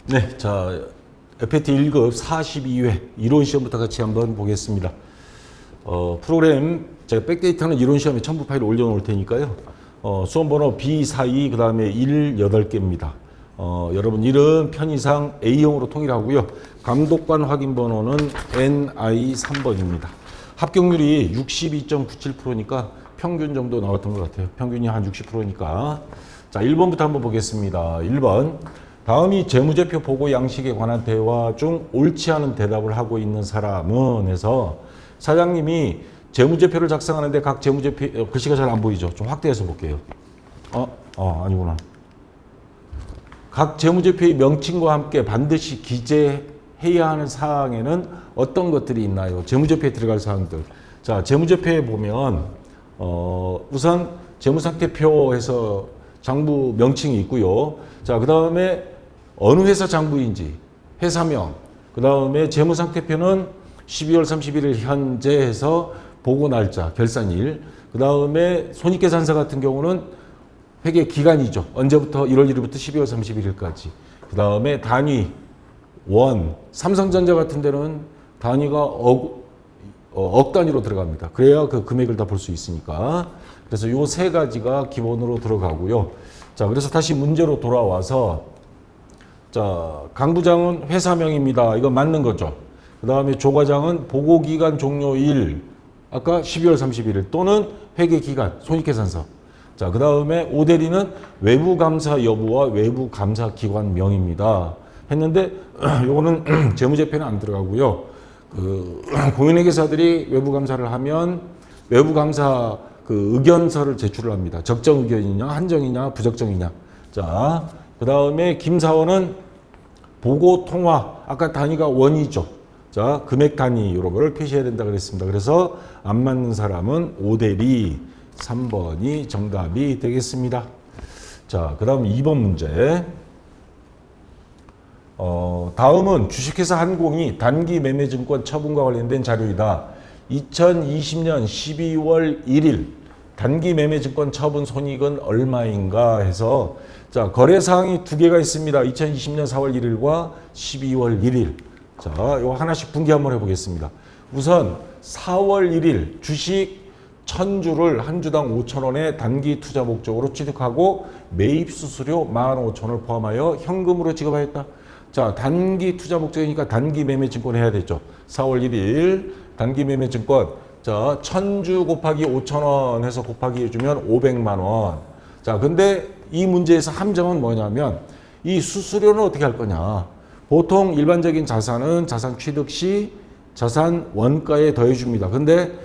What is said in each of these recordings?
네, 자, FAT 1급 42회 이론 시험부터 같이 한번 보겠습니다. 프로그램 제가 백데이터는 이론 시험에 첨부 파일 올려놓을 테니까요. 수험 번호 B42 그 다음에 1 8개입니다. 여러분 일은 편의상 A형으로 통일하고요. 감독관 확인 번호는 NI 3번입니다. 합격률이 62.97%니까 평균 정도 나왔던 것 같아요. 평균이 한 60%니까. 자, 1번부터 한번 보겠습니다. 1번. 다음이 재무제표 보고 양식에 관한 대화 중 옳지 않은 대답을 하고 있는 사람은 해서 사장님이 재무제표를 작성하는데 각 재무제표 글씨가 잘 안 보이죠? 좀 확대해서 볼게요. 아니구나. 각 재무제표의 명칭과 함께 반드시 기재해야 하는 사항에는 어떤 것들이 있나요? 재무제표에 들어갈 사항들. 자, 재무제표에 보면 우선 재무상태표에서 장부 명칭이 있고요. 자, 그 다음에 어느 회사 장부인지 회사명, 그 다음에 재무상태표는 12월 31일 현재 해서 보고 날짜, 결산일, 그 다음에 손익계산서 같은 경우는 회계 기간이죠. 언제부터 1월 1일부터 12월 31일까지. 그 다음에 단위, 원, 삼성전자 같은 데는 단위가 억 단위로 들어갑니다. 그래야 그 금액을 다 볼 수 있으니까. 그래서 요 세 가지가 기본으로 들어가고요. 자, 그래서 다시 문제로 돌아와서 자, 강 부장은 회사명입니다. 이거 맞는 거죠. 그 다음에 조 과장은 보고기간 종료일, 아까 12월 31일 또는 회계기간, 손익계산서. 자, 그 다음에 오 대리는 외부감사 여부와 외부감사기관명입니다. 했는데 요거는 재무제표는 안 들어가고요. 공인회계사들이 외부감사를 하면 외부감사 의견서를 제출을 합니다. 적정 의견이냐, 한정이냐, 부적정이냐. 자, 그 다음에 김사원은 보고 통화, 아까 단위가 원이죠. 자, 금액 단위 이런 거를 표시해야 된다 그랬습니다. 그래서 안 맞는 사람은 오대리 3번이 정답이 되겠습니다. 자, 그 다음 2번 문제. 다음은 주식회사 한공이 단기 매매증권 처분과 관련된 자료이다. 2020년 12월 1일 단기 매매증권 처분 손익은 얼마인가 해서 자, 거래사항이 두 개가 있습니다. 2020년 4월 1일과 12월 1일. 자, 이거 하나씩 분기 한번 해보겠습니다. 우선 4월 1일 주식 1000주를 한 주당 5,000원의 단기 투자 목적으로 취득하고 매입 수수료 15,000원을 포함하여 현금으로 지급하였다. 자, 단기 투자 목적이니까 단기 매매증권 해야 되죠. 4월 1일 단기 매매증권. 자, 1000주 곱하기 5,000원 해서 곱하기 해주면 500만 원. 자, 근데 이 문제에서 함정은 뭐냐면 이 수수료는 어떻게 할 거냐. 보통 일반적인 자산은 자산 취득 시 자산 원가에 더해줍니다. 근데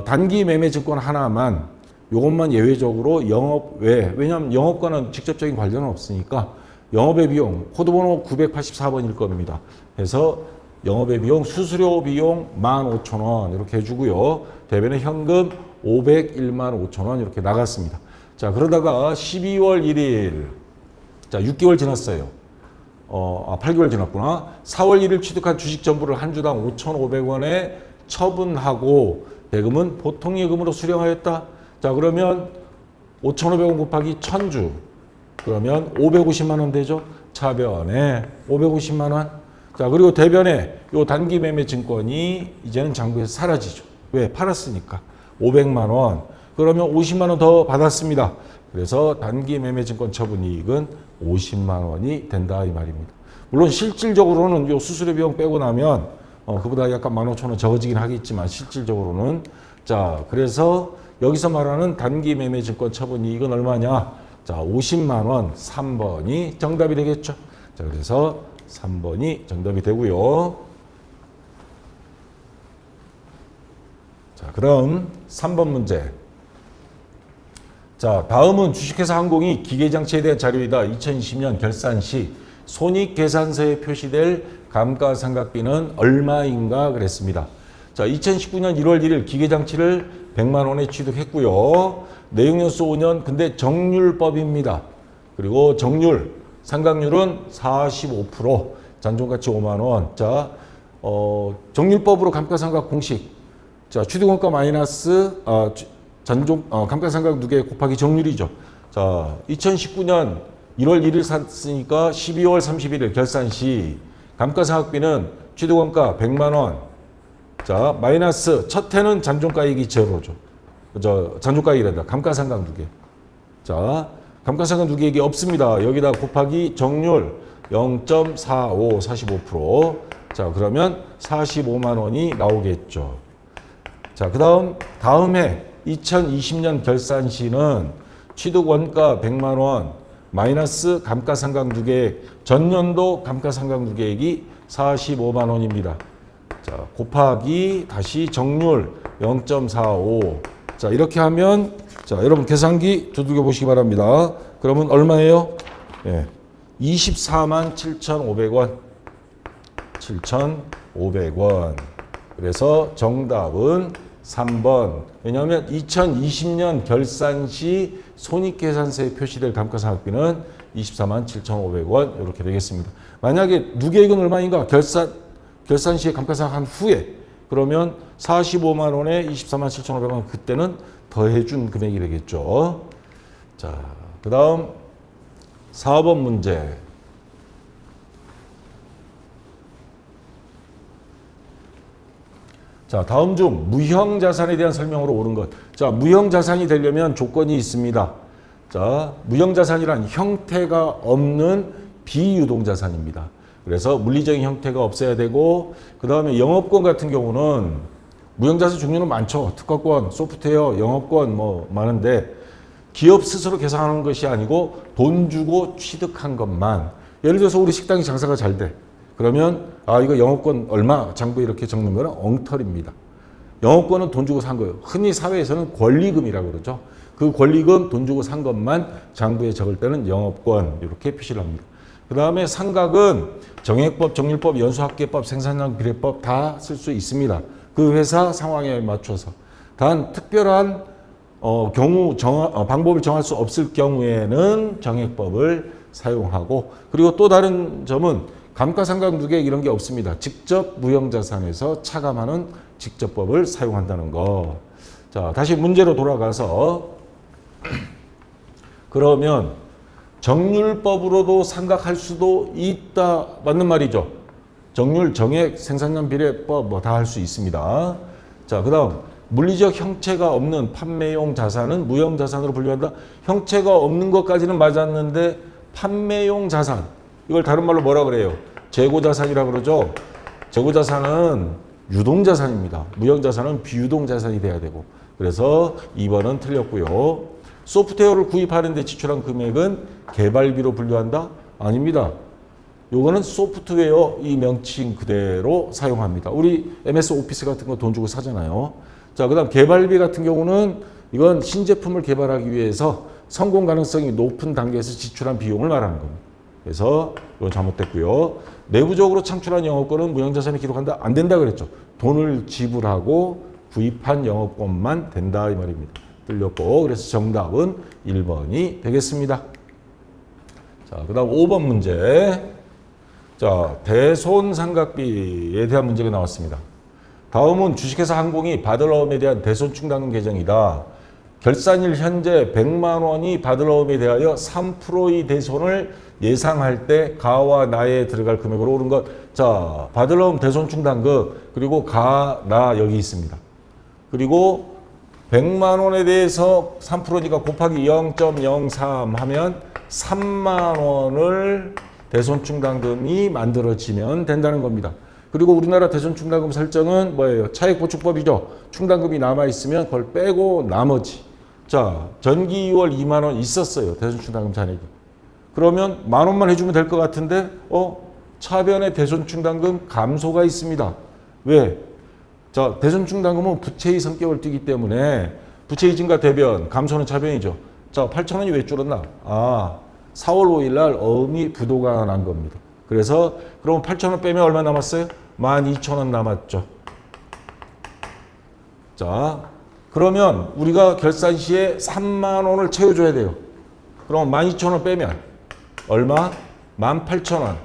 단기 매매증권 하나만 요것만 예외적으로 영업 외, 왜냐하면 영업과는 직접적인 관련은 없으니까 영업의 비용, 코드번호 984번일 겁니다. 그래서 영업의 비용, 수수료 비용 15,000원 이렇게 해주고요. 대변에 현금 501만 5천원 이렇게 나갔습니다. 자, 그러다가 12월 1일, 자, 6개월 지났어요. 8개월 지났구나. 4월 1일 취득한 주식 전부를 한 주당 5,500원에 처분하고 대금은 보통 예금으로 수령하였다. 자, 그러면 5,500원 곱하기 1000주. 그러면 550만 원 되죠. 차변에 550만 원. 자, 그리고 대변에 요 단기 매매 증권이 이제는 장부에서 사라지죠. 왜? 팔았으니까. 500만 원. 그러면 50만 원 더 받았습니다. 그래서 단기 매매 증권 처분 이익은 50만 원이 된다 이 말입니다. 물론 실질적으로는 요 수수료 비용 빼고 나면 그보다 약간 15,000원 적어지긴 하겠지만 실질적으로는 자, 그래서 여기서 말하는 단기 매매 증권 처분 이익은 얼마냐? 자, 50만 원 3번이 정답이 되겠죠. 자, 그래서 3번이 정답이 되고요. 자, 그럼 3번 문제. 자, 다음은 주식회사 항공이 기계장치에 대한 자료이다. 2020년 결산 시 손익계산서에 표시될 감가상각비는 얼마인가 그랬습니다. 자, 2019년 1월 1일 기계장치를 100만 원에 취득했고요. 내용연수 5년, 근데 정률법입니다. 그리고 정률, 상각률은 45%, 잔존가치 5만 원. 자, 정률법으로 감가상각 공식. 자, 취득원가 마이너스, 감가상각 누계 곱하기 정률이죠. 자, 2019년 1월 1일 샀으니까 12월 31일 결산 시 감가상각비는 취득원가 100만 원. 자, 마이너스 첫 해는 잔존가액이 제로죠. 잔존가액이란다. 감가상각 누계. 자, 감가상각 누계액이 없습니다. 여기다 곱하기 정률 0.45, 45%. 자, 그러면 45만 원이 나오겠죠. 자, 다음 해 2020년 결산 시는 취득원가 100만 원 마이너스 감가상각 누계액, 전년도 감가상각 누계액이 45만 원입니다. 자, 곱하기 다시 정률 0.45. 자, 이렇게 하면 자, 여러분 계산기 두들겨 보시기 바랍니다. 그러면 얼마예요? 예. 24만 7,500원. 7,500원. 그래서 정답은 3번. 왜냐하면 2020년 결산 시 손익계산서에 표시될 감가상각비는 24만 7,500원 이렇게 되겠습니다. 만약에 누계액은 얼마인가? 결산 시에 감가상각한 후에 그러면 45만 원에 24만 7,500원 그때는 더해준 금액이 되겠죠. 자, 그 다음 4번 문제. 자, 다음 중 무형자산에 대한 설명으로 옳은 것. 자, 무형자산이 되려면 조건이 있습니다. 자, 무형자산이란 형태가 없는 비유동자산입니다. 그래서 물리적인 형태가 없어야 되고, 그 다음에 영업권 같은 경우는 무형자산 종류는 많죠. 특허권, 소프트웨어, 영업권 뭐 많은데 기업 스스로 계산하는 것이 아니고 돈 주고 취득한 것만. 예를 들어서 우리 식당이 장사가 잘 돼. 그러면 이거 영업권 얼마 장부에 이렇게 적는 거는 엉터리입니다. 영업권은 돈 주고 산 거예요. 흔히 사회에서는 권리금이라고 그러죠. 그 권리금 돈 주고 산 것만 장부에 적을 때는 영업권 이렇게 표시를 합니다. 그 다음에 상각은 정액법, 정률법, 연수합계법, 생산량 비례법 다 쓸 수 있습니다. 그 회사 상황에 맞춰서. 단 특별한 방법을 정할 수 없을 경우에는 정액법을 사용하고, 그리고 또 다른 점은 감가상각 누계액 이런 게 없습니다. 직접 무형자산에서 차감하는 직접법을 사용한다는 거. 자, 다시 문제로 돌아가서 그러면 정률법으로도 상각할 수도 있다. 맞는 말이죠. 정률, 정액, 생산량 비례법 뭐 다 할 수 있습니다. 자, 그 다음 물리적 형체가 없는 판매용 자산은 무형자산으로 분류한다. 형체가 없는 것까지는 맞았는데 판매용 자산, 이걸 다른 말로 뭐라 그래요? 재고자산이라고 그러죠. 재고자산은 유동자산입니다. 무형자산은 비유동자산이 돼야 되고. 그래서 2번은 틀렸고요. 소프트웨어를 구입하는 데 지출한 금액은 개발비로 분류한다? 아닙니다. 요거는 소프트웨어 이 명칭 그대로 사용합니다. 우리 MS 오피스 같은 거 돈 주고 사잖아요. 자, 그 다음 개발비 같은 경우는 이건 신제품을 개발하기 위해서 성공 가능성이 높은 단계에서 지출한 비용을 말하는 겁니다. 그래서 이건 잘못됐고요. 내부적으로 창출한 영업권은 무형자산에 기록한다? 안 된다 그랬죠. 돈을 지불하고 구입한 영업권만 된다 이 말입니다. 틀렸고, 그래서 정답은 1번이 되겠습니다. 자, 그 다음 5번 문제. 자, 대손상각비에 대한 문제가 나왔습니다. 다음은 주식회사 항공이 받을어음에 대한 대손충당금 계정이다. 결산일 현재 100만 원이 받을어음에 대하여 3%의 대손을 예상할 때 가와 나에 들어갈 금액으로 오른 것. 자, 받을어음 대손충당금 그리고 가, 나 여기 있습니다. 그리고 100만 원에 대해서 3%니까 곱하기 0.03 하면 3만 원을 대손충당금이 만들어지면 된다는 겁니다. 그리고 우리나라 대손충당금 설정은 뭐예요? 차액보충법이죠. 충당금이 남아있으면 그걸 빼고 나머지. 자, 전기 2월 2만 원 있었어요. 대손충당금 잔액이. 그러면 만 원만 해주면 될 것 같은데 차변에 대손충당금 감소가 있습니다. 왜? 자, 대손충당금은 부채의 성격을 띠기 때문에 부채의 증가 대변, 감소는 차변이죠. 자, 8,000원이 왜 줄었나? 4월 5일 날 어음이 부도가 난 겁니다. 그래서 그럼 8,000원 빼면 얼마 남았어요? 12,000원 남았죠. 자, 그러면 우리가 결산 시에 3만 원을 채워줘야 돼요. 그럼 12,000원 빼면 얼마? 18,000원.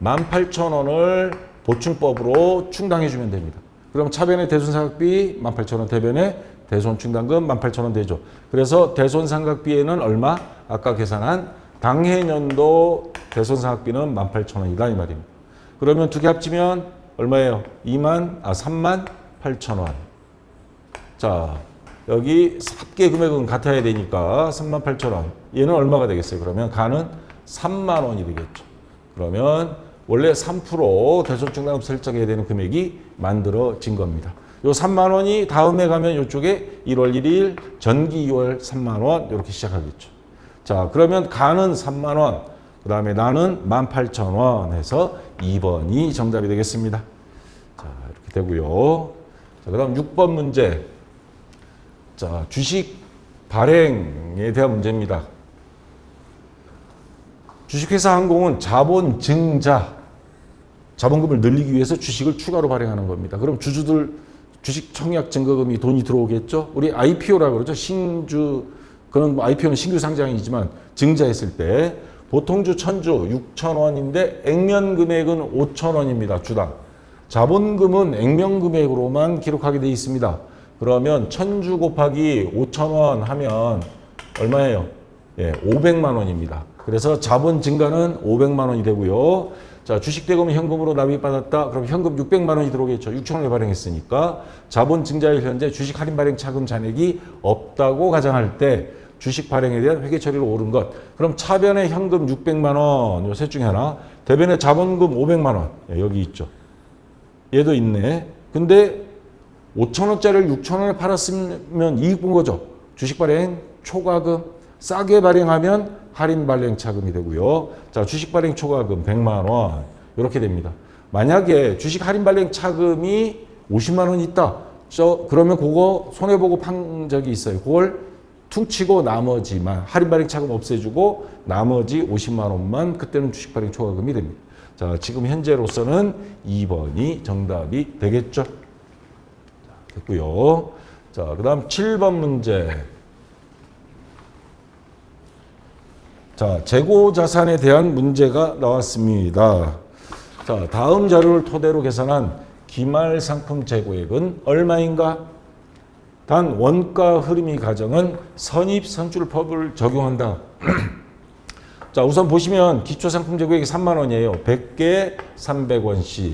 18,000원을 보충법으로 충당해주면 됩니다. 그럼 차변의 대손상각비 18,000원, 대변의 대손충당금 18,000원 되죠. 그래서 대손상각비에는 얼마? 아까 계산한 당해년도 대손상학비는 18,000원이다 이 말입니다. 그러면 두 개 합치면 얼마예요? 38,000원. 자, 여기 합계 금액은 같아야 되니까 38,000원. 얘는 얼마가 되겠어요? 그러면 가는 3만 원이 되겠죠. 그러면 원래 3% 대손증납금 설정해야 되는 금액이 만들어진 겁니다. 요 3만 원이 다음에 가면 이쪽에 1월 1일 전기 2월 3만 원 이렇게 시작하겠죠. 자, 그러면 가는 3만 원, 그 다음에 나는 18,000원 해서 2번이 정답이 되겠습니다. 자, 이렇게 되고요. 자, 그 다음 6번 문제. 자, 주식 발행에 대한 문제입니다. 주식회사 항공은 자본 증자, 자본금을 늘리기 위해서 주식을 추가로 발행하는 겁니다. 그럼 주주들 주식 청약 증거금이 돈이 들어오겠죠? 우리 IPO라고 그러죠. 그건 IPO는 신규 상장이지만 증자했을 때 보통주 1000주 6,000원인데 액면 금액은 5,000원입니다. 주당. 자본금은 액면 금액으로만 기록하게 되어 있습니다. 그러면 1000주 곱하기 5,000원 하면 얼마예요? 예, 500만 원입니다. 그래서 자본 증가는 500만 원이 되고요. 자, 주식 대금은 현금으로 납입받았다. 그럼 현금 600만 원이 들어오겠죠. 6,000원을 발행했으니까 자본 증자일 현재 주식 할인 발행 차금 잔액이 없다고 가정할 때 주식 발행에 대한 회계 처리로 옳은 것. 그럼 차변에 현금 600만 원, 요 셋 중에 하나. 대변에 자본금 500만 원. 예, 여기 있죠. 얘도 있네. 근데 5,000원짜리를 6,000원에 팔았으면 이익 본 거죠. 주식 발행 초과금. 싸게 발행하면 할인 발행 차금이 되고요. 자, 주식 발행 초과금 100만 원. 이렇게 됩니다. 만약에 주식 할인 발행 차금이 50만 원 있다. 그러면 그거 손해보고 판 적이 있어요. 그걸 퉁치고 나머지만 할인 발행 차금 없애주고 나머지 50만 원만 그때는 주식 발행 초과금이 됩니다. 자, 지금 현재로서는 2번이 정답이 되겠죠. 자, 됐고요. 자, 그다음 7번 문제. 자, 재고 자산에 대한 문제가 나왔습니다. 자, 다음 자료를 토대로 계산한 기말 상품 재고액은 얼마인가? 단 원가 흐름이 가정은 선입선출법을 적용한다. 자, 우선 보시면 기초 상품 재고액이 3만 원이에요. 100개 300원씩.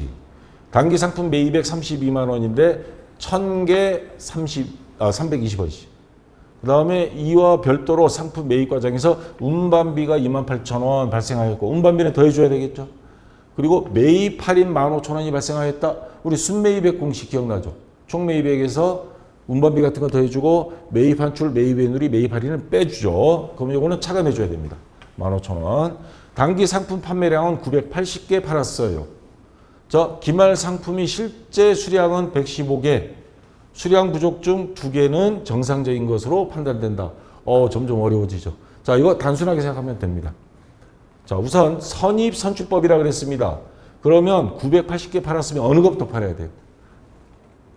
단기 상품 매입액 32만 원인데 1000개 320원씩. 그 다음에 이와 별도로 상품 매입 과정에서 운반비가 28,000원 발생하였고 운반비는 더해줘야 되겠죠. 그리고 매입 할인 15,000원이 발생하였다. 우리 순매입액 공식 기억나죠? 총매입액에서 운반비 같은 거 더해주고 매입 환출, 매입의 누리, 매입 할인은 빼주죠. 그럼 이거는 차감해줘야 됩니다. 15,000원. 단기 상품 판매량은 980개 팔았어요. 자, 기말 상품이 실제 수량은 115개. 수량 부족 중 2개는 정상적인 것으로 판단된다. 점점 어려워지죠. 자, 이거 단순하게 생각하면 됩니다. 자, 우선 선입선출법이라 그랬습니다. 그러면 980개 팔았으면 어느 것부터 팔아야 돼요?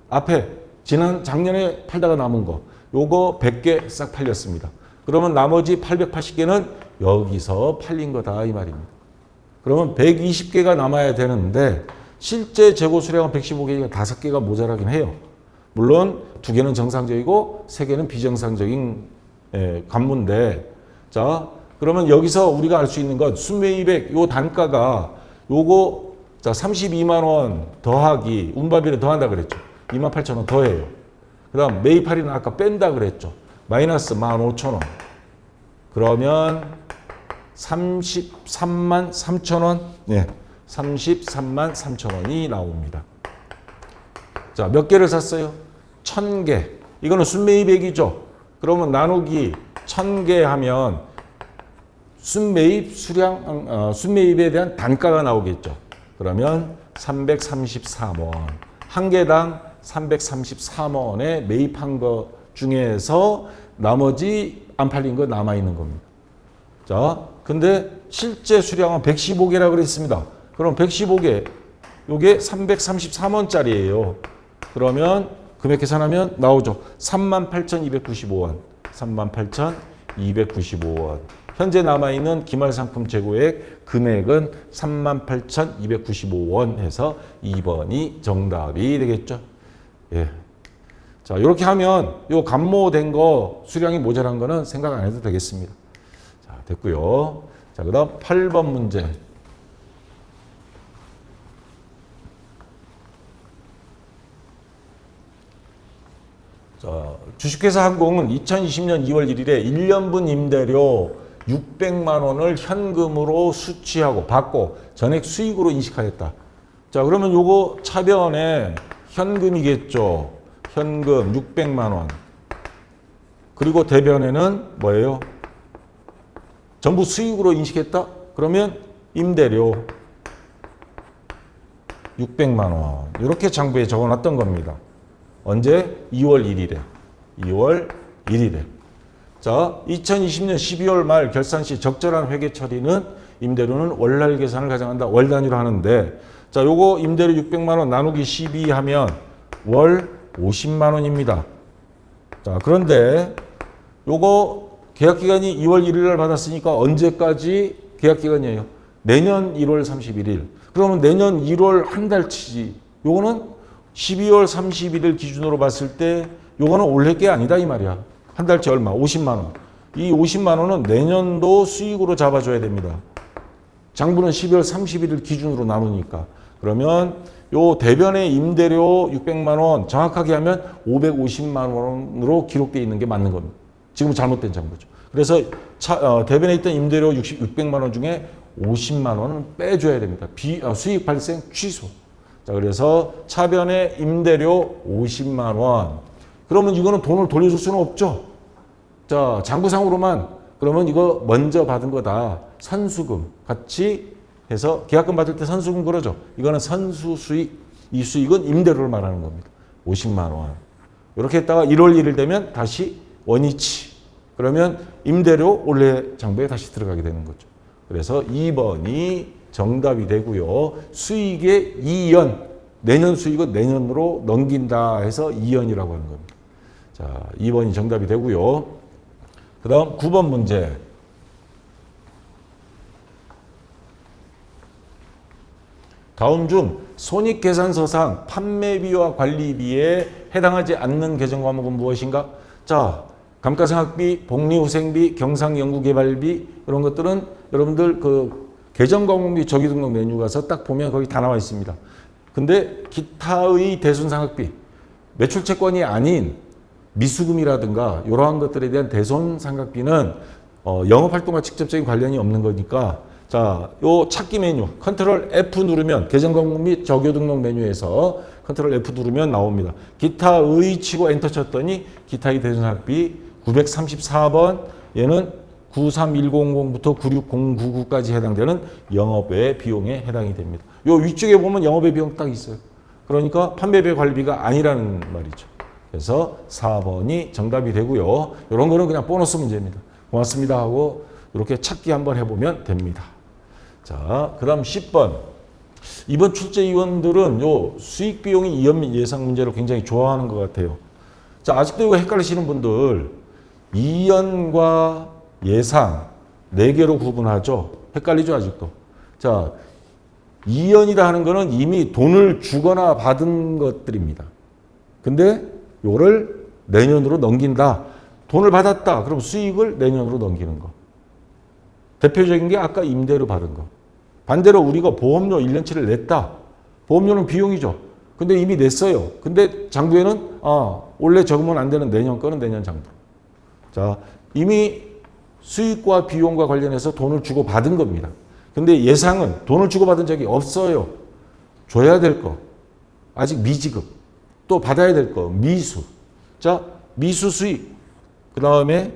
앞에 작년에 팔다가 남은 거 요거 100개 싹 팔렸습니다. 그러면 나머지 880개는 여기서 팔린 거다 이 말입니다. 그러면 120개가 남아야 되는데 실제 재고 수량은 115개니까 5개가 모자라긴 해요. 물론 2개는 정상적이고 3개는 비정상적인 관문데, 자, 그러면 여기서 우리가 알 수 있는 건 순매입액 요 단가가 요거 자 32만 원 더하기 운반비를 더한다 그랬죠. 28,000원 더해요. 그 다음 매입 할인은 아까 뺀다 그랬죠. 마이너스 15,000원. 그러면 33만 3천원. 네, 33만 3천원이 나옵니다. 자, 몇 개를 샀어요? 1000개. 이거는 순매입액이죠. 그러면 나누기 1000개 하면 순매입에 대한 단가가 나오겠죠. 그러면 333원. 한 개당 333원에 매입한 거 중에서 나머지 안 팔린 거 남아있는 겁니다. 자, 근데 실제 수량은 115개라고 그랬습니다. 그럼 115개, 요게 333원짜리예요. 그러면 금액 계산하면 나오죠. 38,295원. 38,295원. 현재 남아있는 기말상품 재고액 금액은 38,295원 해서 2번이 정답이 되겠죠. 예. 자, 이렇게 하면 요 감모된 거 수량이 모자란 거는 생각 안 해도 되겠습니다. 자, 됐고요. 자, 그 다음 8번 문제. 자, 주식회사 항공은 2020년 2월 1일에 1년분 임대료 600만 원을 현금으로 수취하고 받고 전액 수익으로 인식하였다. 자, 그러면 요거 차변에 현금이겠죠. 현금 600만 원. 그리고 대변에는 뭐예요? 전부 수익으로 인식했다? 그러면 임대료 600만 원. 이렇게 장부에 적어놨던 겁니다. 언제? 2월 1일에. 2월 1일에. 자, 2020년 12월 말 결산 시 적절한 회계 처리는 임대료는 월날 계산을 가정한다. 월 단위로 하는데, 자, 요거 임대료 600만 원 나누기 12 하면 월 50만 원입니다. 자, 그런데 요거 계약 기간이 2월 1일 날 받았으니까 언제까지 계약 기간이에요? 내년 1월 31일. 그러면 내년 1월 한 달치지. 요거는 12월 31일 기준으로 봤을 때 요거는 올해 게 아니다 이 말이야. 한 달치 얼마? 50만 원. 이 50만 원은 내년도 수익으로 잡아줘야 됩니다. 장부는 12월 31일 기준으로 나누니까. 그러면 요 대변의 임대료 600만 원 정확하게 하면 550만 원으로 기록되어 있는 게 맞는 겁니다. 지금 잘못된 장부죠. 그래서 대변에 있던 임대료 600만 원 중에 50만 원은 빼줘야 됩니다. 수익 발생 취소. 자, 그래서 차변의 임대료 50만 원. 그러면 이거는 돈을 돌려줄 수는 없죠. 자, 장부상으로만 그러면 이거 먼저 받은 거다. 선수금 같이 해서 계약금 받을 때 선수금 그러죠. 이거는 선수 수익, 이 수익은 임대료를 말하는 겁니다. 50만 원. 이렇게 했다가 1월 1일 되면 다시 원위치. 그러면 임대료 올해 장부에 다시 들어가게 되는 거죠. 그래서 2번이 정답이 되고요. 수익의 2연, 내년 수익은 내년으로 넘긴다 해서 2연이라고 하는 겁니다. 자, 2번이 정답이 되고요. 그 다음 9번 문제. 다음 중 손익계산서상 판매비와 관리비에 해당하지 않는 계정 과목은 무엇인가? 자, 감가상각비, 복리후생비, 경상연구개발비 이런 것들은 여러분들 그 계정과목비 조기등록 메뉴 가서 딱 보면 거기 다 나와 있습니다. 근데 기타의 대손상각비, 매출채권이 아닌 미수금이라든가 이러한 것들에 대한 대손상각비는 영업활동과 직접적인 관련이 없는 거니까 자, 요 찾기 메뉴 컨트롤 F 누르면 계정과목 및 적용등록 메뉴에서 컨트롤 F 누르면 나옵니다. 기타의 치고 엔터 쳤더니 기타의 대손상각비 934번 얘는 93100부터 96099까지 해당되는 영업외 비용에 해당이 됩니다. 요 위쪽에 보면 영업외 비용 딱 있어요. 그러니까 판매비 관리비가 아니라는 말이죠. 그래서 4번이 정답이 되고요. 이런 거는 그냥 보너스 문제입니다. 고맙습니다 하고 이렇게 찾기 한번 해보면 됩니다. 자, 그 다음 10번. 이번 출제위원들은 요 수익 비용이 이연 예상 문제를 굉장히 좋아하는 것 같아요. 자, 아직도 이거 헷갈리시는 분들 이연과 예상 4개로 구분하죠. 헷갈리죠, 아직도. 자, 이연이라 하는 거는 이미 돈을 주거나 받은 것들입니다. 근데 요를 내년으로 넘긴다. 돈을 받았다. 그럼 수익을 내년으로 넘기는 거. 대표적인 게 아까 임대료 받은 거. 반대로 우리가 보험료 1년치를 냈다. 보험료는 비용이죠. 근데 이미 냈어요. 근데 장부에는 원래 적으면 안 되는 내년 거는 내년 장부. 자, 이미 수익과 비용과 관련해서 돈을 주고 받은 겁니다. 근데 예상은 돈을 주고 받은 적이 없어요. 줘야 될 거. 아직 미지급. 또 받아야 될 거. 미수. 자, 미수 수익. 그 다음에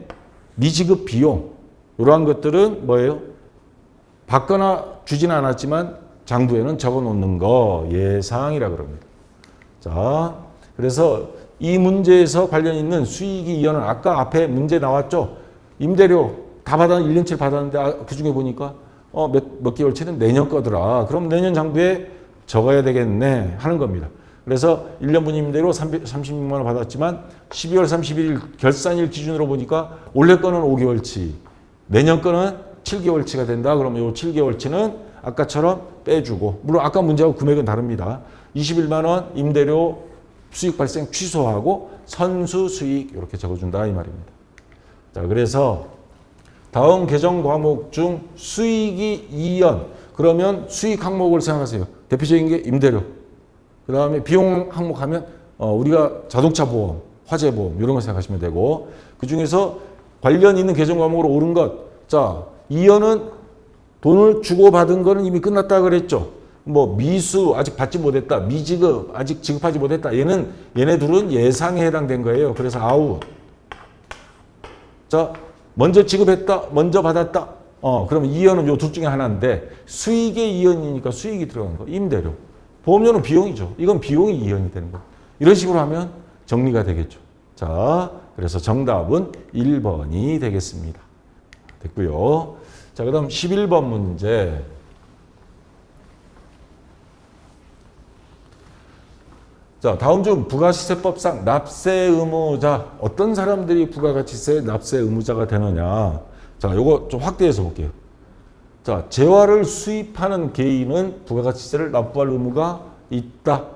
미지급 비용. 이러한 것들은 뭐예요? 받거나 주지는 않았지만 장부에는 적어 놓는 거. 예상이라 그럽니다. 자, 그래서 이 문제에서 관련 있는 수익이 이연은 아까 앞에 문제 나왔죠? 임대료 다 1년치를 받았는데 그 중에 보니까 몇 개월치는 내년 거더라. 그럼 내년 장부에 적어야 되겠네 하는 겁니다. 그래서 1년분 임대료 36만 원 받았지만 12월 31일 결산일 기준으로 보니까 올해 거는 5개월치, 내년 거는 7개월치가 된다. 그러면 이 7개월치는 아까처럼 빼주고, 물론 아까 문제하고 금액은 다릅니다. 21만 원 임대료 수익 발생 취소하고 선수 수익 이렇게 적어준다 이 말입니다. 자, 그래서 다음 개정 과목 중 수익이 2연. 그러면 수익 항목을 생각하세요. 대표적인 게 임대료. 그 다음에 비용 항목 하면 우리가 자동차 보험, 화재 보험 이런 거 생각하시면 되고, 그 중에서 관련 있는 개정 과목으로 오른 것. 자, 2연은 돈을 주고받은 거는 이미 끝났다 그랬죠. 뭐 미수 아직 받지 못했다. 미지급 아직 지급하지 못했다. 얘네 둘은 예상에 해당된 거예요. 그래서 아웃. 자, 먼저 지급했다. 먼저 받았다. 그러면 2연은 요 둘 중에 하나인데 수익의 2연이니까 수익이 들어간 거. 임대료. 보험료는 비용이죠. 이건 비용이 2연이 되는 거. 이런 식으로 하면 정리가 되겠죠. 자, 그래서 정답은 1번이 되겠습니다. 됐고요. 자, 그 다음 11번 문제. 자, 다음 중 부가시세법상 납세 의무자, 어떤 사람들이 부가가치세 납세 의무자가 되느냐. 자, 요거 좀 확대해서 볼게요. 자, 재화를 수입하는 개인은 부가가치세를 납부할 의무가 있다.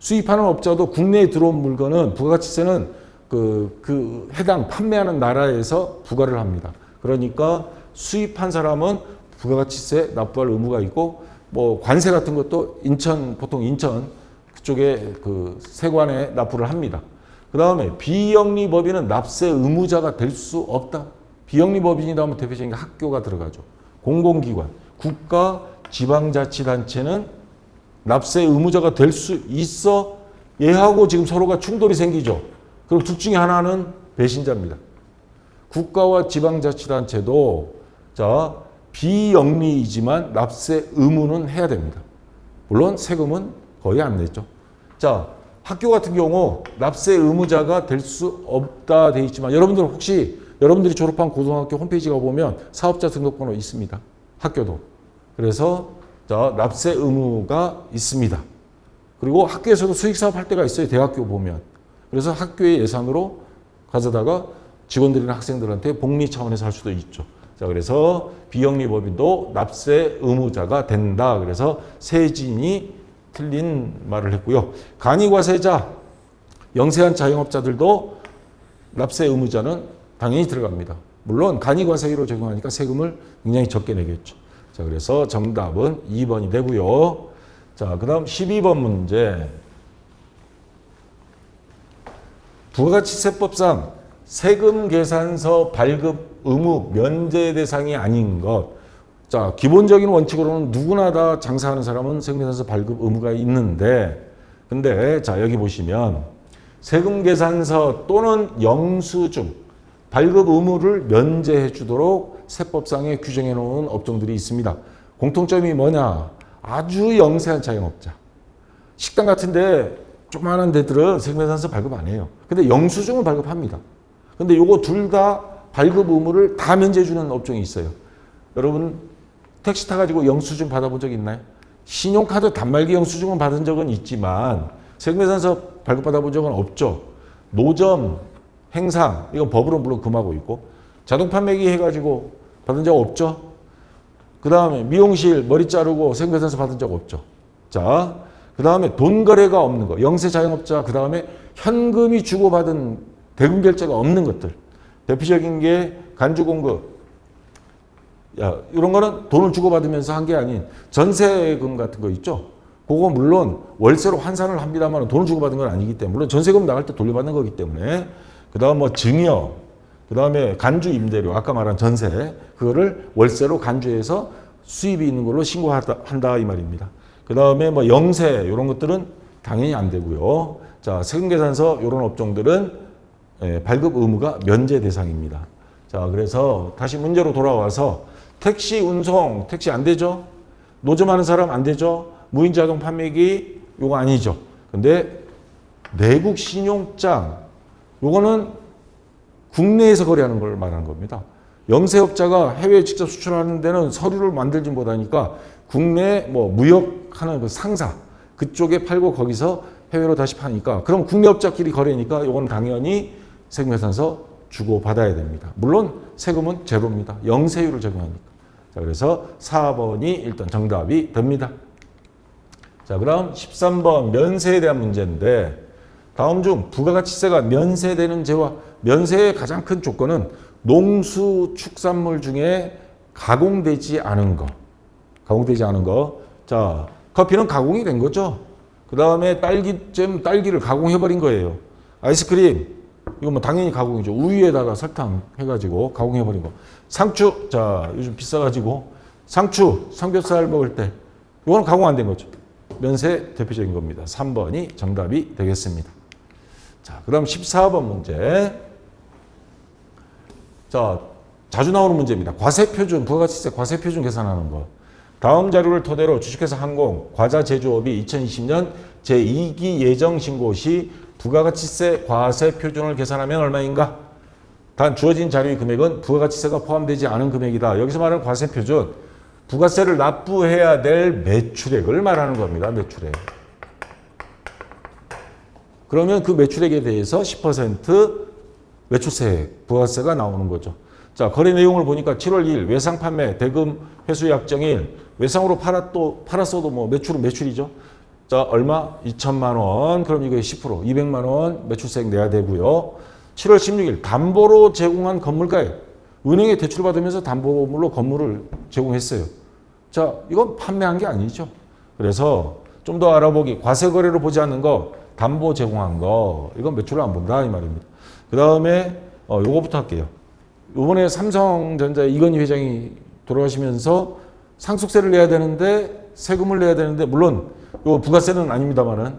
수입하는 업자도 국내에 들어온 물건은 부가가치세는 그 해당 판매하는 나라에서 부과를 합니다. 그러니까 수입한 사람은 부가가치세 납부할 의무가 있고, 뭐 관세 같은 것도 보통 인천 그쪽에 그 세관에 납부를 합니다. 그 다음에 비영리법인은 납세 의무자가 될 수 없다. 비영리법인이다 하면 대표적인 게 학교가 들어가죠. 공공기관, 국가, 지방자치단체는 납세 의무자가 될 수 있어. 얘하고 지금 서로가 충돌이 생기죠. 그럼 둘 중에 하나는 배신자입니다. 국가와 지방자치단체도 자, 비영리이지만 납세 의무는 해야 됩니다. 물론 세금은 거의 안 냈죠. 자, 학교 같은 경우 납세 의무자가 될 수 없다 돼 있지만 여러분들 혹시 여러분들이 졸업한 고등학교 홈페이지 가보면 사업자 등록번호 있습니다. 학교도. 그래서 자, 납세 의무가 있습니다. 그리고 학교에서도 수익사업 할 때가 있어요. 대학교 보면. 그래서 학교의 예산으로 가져다가 직원들이나 학생들한테 복리 차원에서 할 수도 있죠. 자, 그래서 비영리법인도 납세 의무자가 된다. 그래서 세진이 틀린 말을 했고요. 간이과세자, 영세한 자영업자들도 납세 의무자는 당연히 들어갑니다. 물론 간이과세로 적용하니까 세금을 굉장히 적게 내겠죠. 자, 그래서 정답은 2번이 되고요. 자, 그 다음 12번 문제. 부가가치세법상 세금 계산서 발급 의무 면제 대상이 아닌 것. 자, 기본적인 원칙으로는 누구나 다 장사하는 사람은 세금 계산서 발급 의무가 있는데, 근데 자, 여기 보시면 세금 계산서 또는 영수증 발급 의무를 면제해 주도록 세법상에 규정해 놓은 업종들이 있습니다. 공통점이 뭐냐? 아주 영세한 자영업자. 식당 같은데 조그마한 데들은 세금 계산서 발급 안 해요. 근데 영수증은 발급합니다. 근데 요거 둘 다 발급 의무를 다 면제해 주는 업종이 있어요. 여러분 택시 타가지고 영수증 받아본 적 있나요? 신용카드 단말기 영수증은 받은 적은 있지만 세금계산서 발급받아본 적은 없죠. 노점, 행상, 이건 법으로 물론 금하고 있고, 자동 판매기 해가지고 받은 적 없죠. 그 다음에 미용실 머리 자르고 세금계산서 받은 적 없죠. 자, 그 다음에 돈 거래가 없는 거, 영세 자영업자, 그 다음에 현금이 주고받은 대금 결제가 없는 것들. 대표적인 게 간주공급. 야, 이런 거는 돈을 주고받으면서 한 게 아닌 전세금 같은 거 있죠. 그거 물론 월세로 환산을 합니다만 돈을 주고받은 건 아니기 때문에, 물론 전세금 나갈 때 돌려받는 거기 때문에. 그 다음 뭐 증여, 그 다음에 간주 임대료, 아까 말한 전세, 그거를 월세로 간주해서 수입이 있는 걸로 신고한다 이 말입니다. 그 다음에 뭐 영세 이런 것들은 당연히 안 되고요. 자, 세금계산서 이런 업종들은 발급 의무가 면제 대상입니다. 자, 그래서 다시 문제로 돌아와서 택시 운송, 택시 안 되죠? 노점하는 사람 안 되죠? 무인자동 판매기 요거 아니죠. 근데 내국 신용장 요거는 국내에서 거래하는 걸 말하는 겁니다. 영세업자가 해외에 직접 수출하는 데는 서류를 만들지 못하니까 국내 뭐 무역하는 그 상사 그쪽에 팔고 거기서 해외로 다시 파니까, 그럼 국내 업자끼리 거래니까 요건 당연히 세금계산서 주고 받아야 됩니다. 물론 세금은 제로입니다. 영세율을 적용하니까. 자, 그래서 4번이 일단 정답이 됩니다. 자, 그럼 13번 면세에 대한 문제인데, 다음 중 부가가치세가 면세되는 재화, 면세의 가장 큰 조건은 농수축산물 중에 가공되지 않은 거. 가공되지 않은 거. 자, 커피는 가공이 된 거죠. 그 다음에 딸기를 가공해버린 거예요. 아이스크림, 이거 뭐 당연히 가공이죠. 우유에다가 설탕 해가지고 가공해버린 거. 상추, 자, 요즘 비싸가지고 상추, 삼겹살 먹을 때, 이거는 가공 안 된 거죠. 면세 대표적인 겁니다. 3번이 정답이 되겠습니다. 자, 그 다음 14번 문제. 자, 자주 나오는 문제입니다. 과세표준, 부가가치세 과세표준 계산하는 거. 다음 자료를 토대로 주식회사 항공, 과자 제조업이 2020년 제2기 예정 신고 시 부가가치세 과세표준을 계산하면 얼마인가? 단 주어진 자료의 금액은 부가가치세가 포함되지 않은 금액이다. 여기서 말하는 과세표준, 부가세를 납부해야 될 매출액을 말하는 겁니다. 매출액. 그러면 그 매출액에 대해서 10% 매출세, 부가세가 나오는 거죠. 자, 거래 내용을 보니까 7월 2일 외상 판매, 대금 회수 약정일, 외상으로 팔았어도 뭐 매출은 매출이죠. 자, 얼마? 2천만 원. 그럼 이거 10%, 200만 원 매출세액 내야 되고요. 7월 16일 담보로 제공한 건물가액. 은행에 대출받으면서 담보물로 건물을 제공했어요. 자, 이건 판매한 게 아니죠. 그래서 좀 더 알아보기, 과세 거래로 보지 않는 거, 담보 제공한 거, 이건 매출을 안 본다 이 말입니다. 그 다음에 요거부터 할게요. 이번에 삼성전자 이건희 회장이 돌아가시면서 상속세를 내야 되는데, 세금을 내야 되는데, 물론 요 부가세는 아닙니다만은,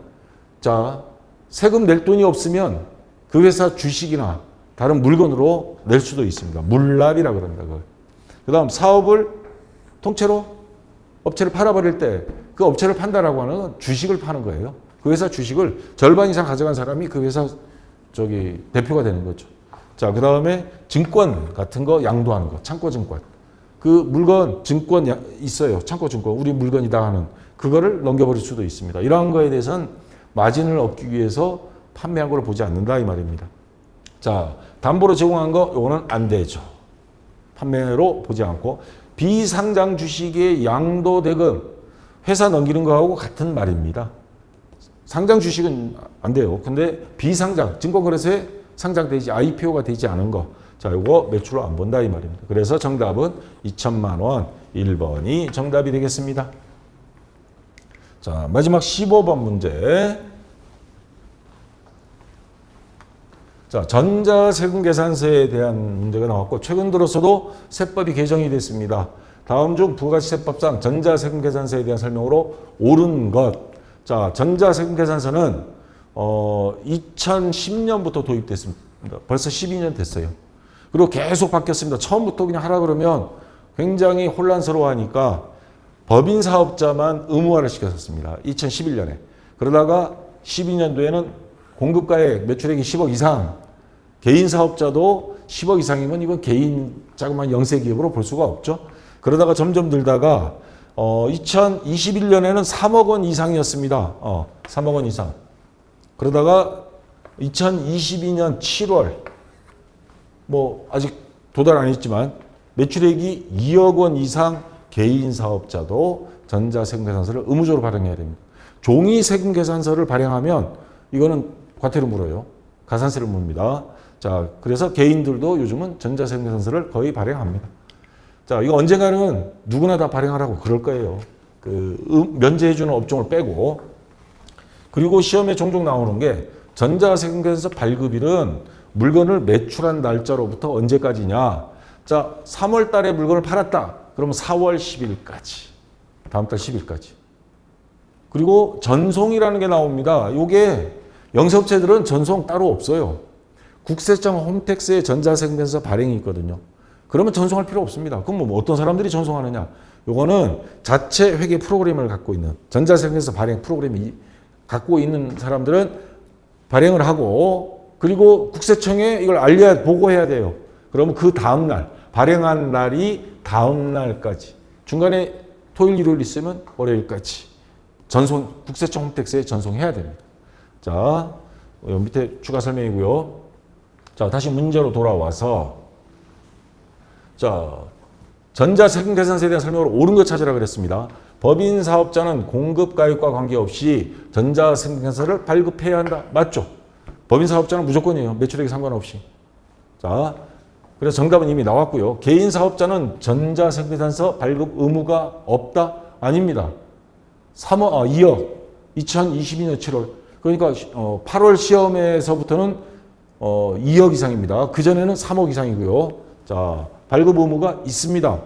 자, 세금 낼 돈이 없으면 그 회사 주식이나 다른 물건으로 낼 수도 있습니다. 물납이라 그럽니다. 그걸. 그 다음 사업을 통째로 업체를 팔아버릴 때 그 업체를 판다라고 하는 건 주식을 파는 거예요. 그 회사 주식을 절반 이상 가져간 사람이 그 회사 대표가 되는 거죠. 자, 그 다음에 증권 같은 거 양도하는 거, 창고증권. 그 물건, 증권 있어요. 창고증권. 우리 물건이다 하는 그거를 넘겨버릴 수도 있습니다. 이러한 거에 대해서는 마진을 얻기 위해서 판매한 걸 보지 않는다 이 말입니다. 자, 담보로 제공한 거 이거는 안 되죠. 판매로 보지 않고 비상장 주식의 양도대금 회사 넘기는 거하고 같은 말입니다. 상장 주식은 안 돼요. 근데 비상장 증권거래소에 상장되지 IPO가 되지 않은 거. 자, 이거 매출을 안 본다 이 말입니다. 그래서 정답은 2천만 원 1번이 정답이 되겠습니다. 자, 마지막 15번 문제. 자, 전자세금계산서에 대한 문제가 나왔고 최근 들어서도 세법이 개정이 됐습니다. 다음 중 부가가치세법상 전자세금계산서에 대한 설명으로 옳은 것. 자, 전자세금계산서는 2010년부터 도입됐습니다. 벌써 12년 됐어요. 그리고 계속 바뀌었습니다. 처음부터 그냥 하라 그러면 굉장히 혼란스러워하니까 법인 사업자만 의무화를 시켰습니다. 2011년에. 그러다가 12년도에는 공급가액 매출액이 10억 이상, 개인 사업자도 10억 이상이면 이건 개인 자그마한 영세기업으로 볼 수가 없죠. 그러다가 점점 늘다가 2021년에는 3억 원 이상이었습니다. 3억 원 이상. 그러다가 2022년 7월 뭐 아직 도달 안 했지만 매출액이 2억 원 이상 개인 사업자도 전자세금계산서를 의무적으로 발행해야 됩니다. 종이 세금계산서를 발행하면 이거는 과태료 물어요. 가산세를 묻습니다. 자, 그래서 개인들도 요즘은 전자세금계산서를 거의 발행합니다. 자, 이거 언젠가는 누구나 다 발행하라고 그럴 거예요. 면제해주는 업종을 빼고. 그리고 시험에 종종 나오는 게 전자세금계산서 발급일은 물건을 매출한 날짜로부터 언제까지냐. 자, 3월 달에 물건을 팔았다. 그러면 4월 10일까지. 다음 달 10일까지. 그리고 전송이라는 게 나옵니다. 이게 영세업체들은 전송 따로 없어요. 국세청 홈택스에 전자세금계산서 발행이 있거든요. 그러면 전송할 필요 없습니다. 그럼 뭐 어떤 사람들이 전송하느냐? 요거는 자체 회계 프로그램을 갖고 있는 전자세금계산서 발행 프로그램이 갖고 있는 사람들은 발행을 하고 그리고 국세청에 이걸 보고해야 돼요. 그러면 그 다음 날 발행한 날이 다음 날까지 중간에 토요일 일요일 있으면 월요일까지 국세청 홈택스에 전송해야 됩니다. 자, 여기 밑에 추가 설명이고요. 자, 다시 문제로 돌아와서 자, 전자세금계산서에 대한 설명으로 옳은 것 찾으라 그랬습니다. 법인 사업자는 공급가액과 관계없이 전자세금계산서를 발급해야 한다. 맞죠? 법인 사업자는 무조건이에요. 매출액에 상관없이. 자, 그래서 정답은 이미 나왔고요. 개인 사업자는 전자생계산서 발급 의무가 없다? 아닙니다. 2억. 2022년 7월. 그러니까 8월 시험에서부터는 2억 이상입니다. 그전에는 3억 이상이고요. 자, 발급 의무가 있습니다.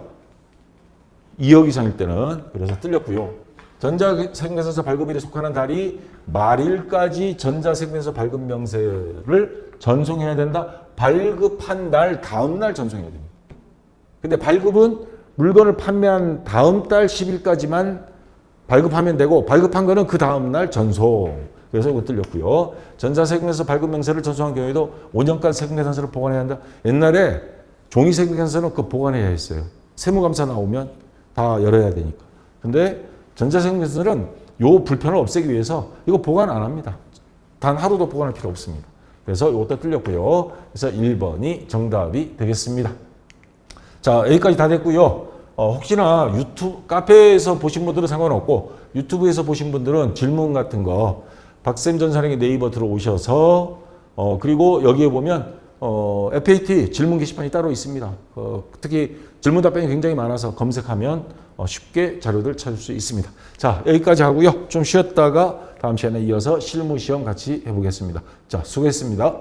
2억 이상일 때는. 그래서 틀렸고요. 전자생계산서 발급일에 속하는 달이 말일까지 전자생계산서 발급 명세를 전송해야 된다. 발급한 날 다음 날 전송해야 됩니다. 근데 발급은 물건을 판매한 다음 달 10일까지만 발급하면 되고 발급한 거는 그 다음 날 전송. 그래서 이거 틀렸고요. 전자생계산서 발급 명세를 전송한 경우에도 5년간 생계산서를 보관해야 한다. 옛날에 종이 생계산서는 그 보관해야 했어요. 세무감사 나오면 다 열어야 되니까. 근데 전자생계산서는 요 불편을 없애기 위해서 이거 보관 안 합니다. 단 하루도 보관할 필요 없습니다. 그래서 이것도 틀렸고요. 그래서 1번이 정답이 되겠습니다. 자, 여기까지 다 됐고요. 혹시나 유튜브, 카페에서 보신 분들은 상관없고 유튜브에서 보신 분들은 질문 같은 거 박쌤 전사령의 네이버 들어오셔서 그리고 여기에 보면 FAT 질문 게시판이 따로 있습니다. 특히 질문 답변이 굉장히 많아서 검색하면 쉽게 자료들 찾을 수 있습니다. 자, 여기까지 하고요. 좀 쉬었다가 다음 시간에 이어서 실무 시험 같이 해보겠습니다. 자, 수고했습니다.